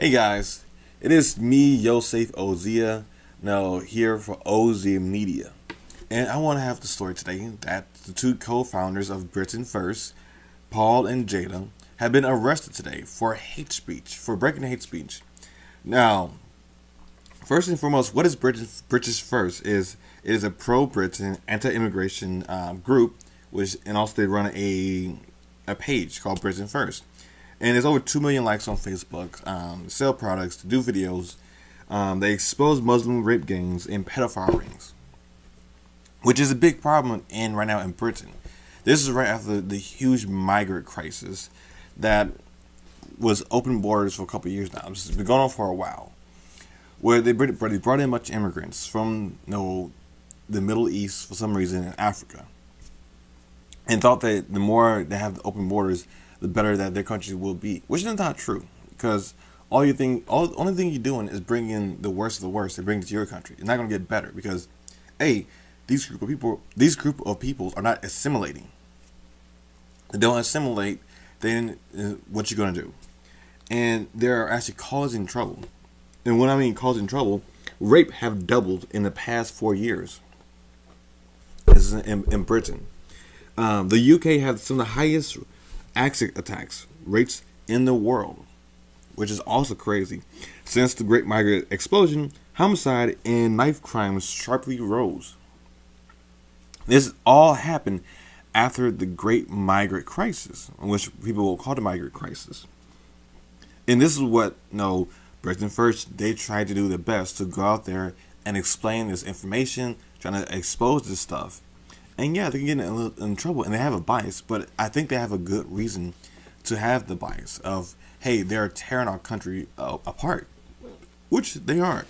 Hey guys, it is me, Yosef Ozia, now here for OZ Media. And I want to have the story today that the two co-founders of Britain First, Paul and Jada, have been arrested today for hate speech, for breaking hate speech. Now, first and foremost, what is British First? It is a pro-Britain, anti-immigration group, and also they run a page called Britain First. And there's over 2 million likes on Facebook. Sell products, do videos. They expose Muslim rape gangs and pedophile rings, which is a big problem right now in Britain. This is right after the huge migrant crisis that was open borders for a couple of years now. It's been going on for a while, where they brought in much immigrants from the Middle East for some reason and Africa, and thought that the more they have the open borders, the better that their country will be, which is not true, because only thing you're doing is bringing the worst of the worst and bringing it to your country. It's not going to get better because, these group of people are not assimilating. They don't assimilate. Then what you going to do? And they're actually causing trouble. And when I mean causing trouble, rape have doubled in the past 4 years. This is in Britain. The UK has some of the highest accident attacks rates in the world, which is also crazy. Since the Great Migrant Explosion, homicide and knife crimes sharply rose. This all happened after the Great Migrant Crisis, which people will call the Migrant Crisis. And this is what Britain First, they tried to do their best to go out there and explain this information, trying to expose this stuff. And yeah, they can get in trouble, and they have a bias, but I think they have a good reason to have the bias of, hey, they're tearing our country apart, which they are.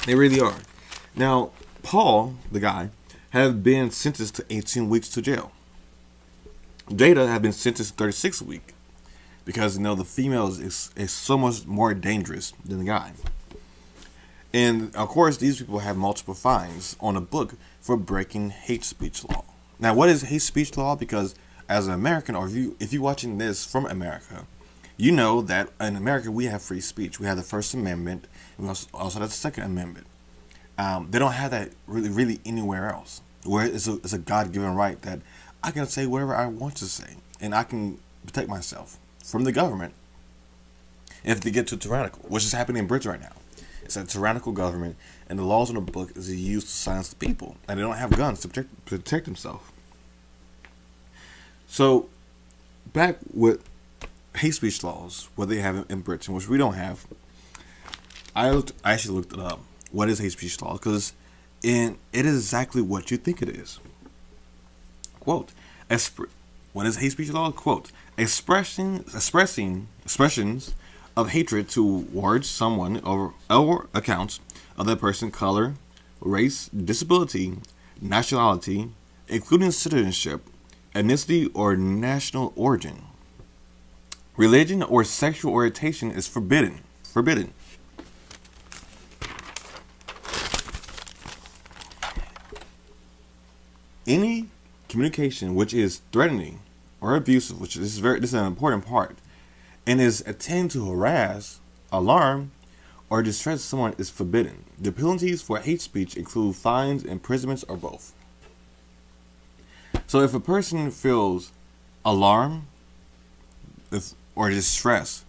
They really are. Now, Paul, the guy, has been sentenced to 18 weeks to jail. Jada have been sentenced to 36 weeks because the female is so much more dangerous than the guy. And of course, these people have multiple fines on a book for breaking hate speech law. Now, what is hate speech law? Because as an American, or if you're watching this from America, you know that in America we have free speech. We have the First Amendment, and we also have the Second Amendment. They don't have that really anywhere else, where it's a God-given right that I can say whatever I want to say, and I can protect myself from the government if they get too tyrannical, which is happening in Britain right now. It's a tyrannical government, and the laws on the book is used to silence the people, and they don't have guns to protect themselves. So, back with hate speech laws, what they have in Britain, which we don't have, I actually looked it up. What is hate speech law? Because it is exactly what you think it is. Quote, what is hate speech law? Quote, expressions of hatred towards someone or accounts of that person's color, race, disability, nationality, including citizenship, ethnicity, or national origin. Religion or sexual orientation is forbidden. Any communication which is threatening or abusive, which this is an important part, and is intended to harass, alarm, or distress someone is forbidden. The penalties for hate speech include fines, imprisonments, or both. So if a person feels alarm or distress,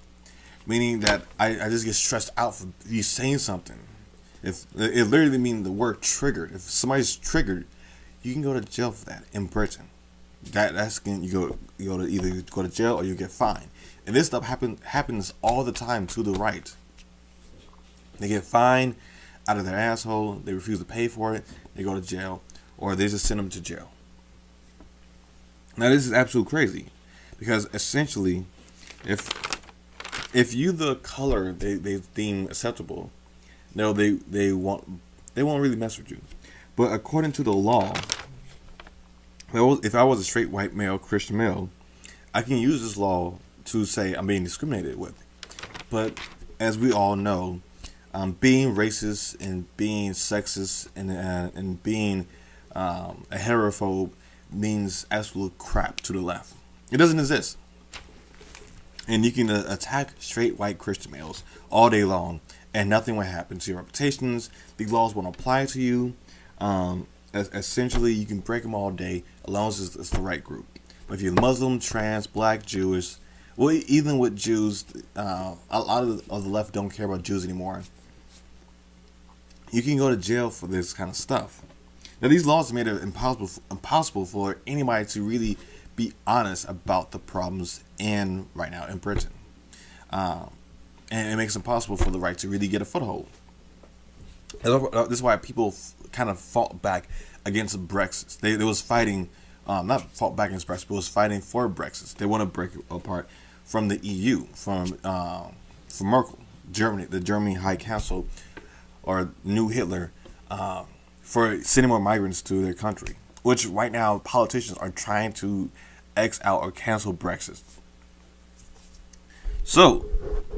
meaning that I just get stressed out for you saying something, if it literally means the word triggered. If somebody's triggered, you can go to jail for that in Britain. You go to either go to jail or you get fined. And this stuff happens all the time to the right. They get fined out of their asshole. They refuse to pay for it. They go to jail, or they just send them to jail. Now this is absolutely crazy, because essentially, if you the color they deem acceptable, they won't really mess with you. But according to the law, if I was a straight white male, Christian male, I can use this law to say I'm being discriminated with. But as we all know, being racist and being sexist and being a heterophobe means absolute crap to the left. It doesn't exist. and you can attack straight white Christian males all day long, and nothing will happen to your reputations. These laws won't apply to you. Essentially, you can break them all day as long as it's the right group. But if you're Muslim, trans, black, Jewish, well, even with Jews, a lot of the left don't care about Jews anymore. You can go to jail for this kind of stuff. Now, these laws made it impossible for anybody to really be honest about the problems right now in Britain. And it makes it impossible for the right to really get a foothold. This is why people kind of fought back against Brexit. They was fighting, not fought back against Brexit, but was fighting for Brexit. They want to break it apart from the EU, from Merkel, Germany, the German High Council, or New Hitler, for sending more migrants to their country. Which right now politicians are trying to X out or cancel Brexit. So,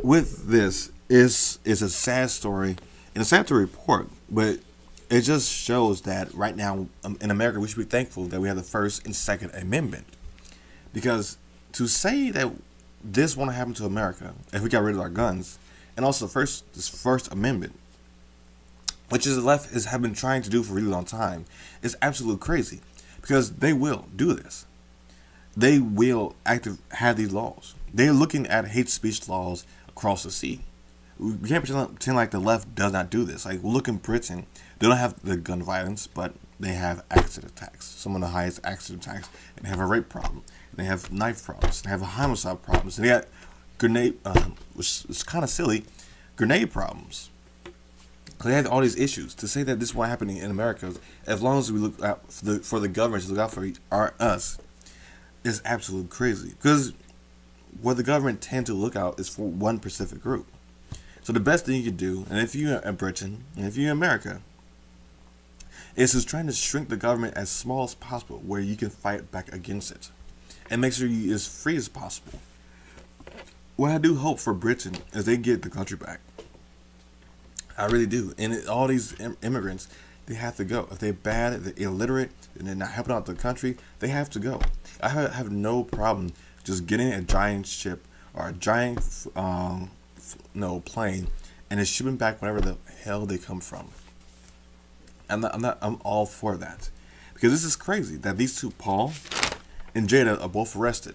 with this, is a sad story, and it's sad to report, but it just shows that right now in America we should be thankful that we have the First and Second Amendment, because to say that this won't happen to America if we got rid of our guns, and also this First Amendment, which is the left have been trying to do for a really long time, is absolutely crazy, because they will do this. They will have these laws. They're looking at hate speech laws across the sea. We can't pretend like the left does not do this. Like, look in Britain, they don't have the gun violence, but they have accident attacks. Some of the highest accident attacks, and they have a rape problem. They have knife problems. They have homicide problems. And they got grenade, which is kind of silly, grenade problems. They have all these issues. To say that this is what's happening in America, as long as we look out for the government to look out for us, is absolutely crazy. Because what the government tend to look out is for one specific group. So the best thing you can do, and if you're in Britain, and if you're in America, is just trying to shrink the government as small as possible, where you can fight back against it, and make sure you're as free as possible. What I do hope for Britain is they get the country back. I really do. And all these immigrants, they have to go. If they're bad, if they're illiterate, and they're not helping out the country, they have to go. I have no problem just getting a giant ship or a giant plane and just shipping back wherever the hell they come from. I'm all for that, because this is crazy that these two, Paul and Jada, are both arrested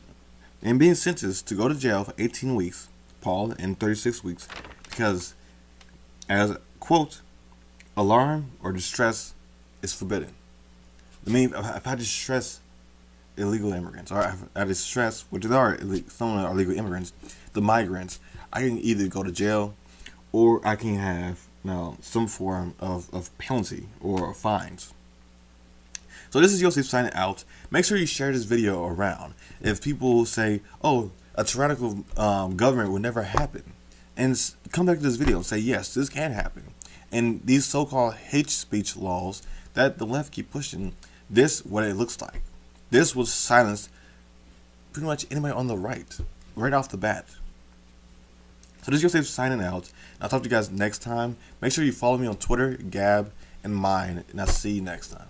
and being sentenced to go to jail for 18 weeks. Paul in 36 weeks, because, as quote, alarm or distress is forbidden. I mean, if I distress illegal immigrants, or I distress, which are some are illegal immigrants, the migrants, I can either go to jail, or I can have some form of penalty or fines. So this is Yosef signing out. Make sure you share this video around. If people say, oh, a tyrannical government would never happen, and come back to this video and say, yes, this can happen. And these so-called hate speech laws that the left keep pushing, this what it looks like. This will silence pretty much anybody on the right off the bat. So this is Yosef signing out. I'll talk to you guys next time. Make sure you follow me on Twitter, Gab, and mine, and I'll see you next time.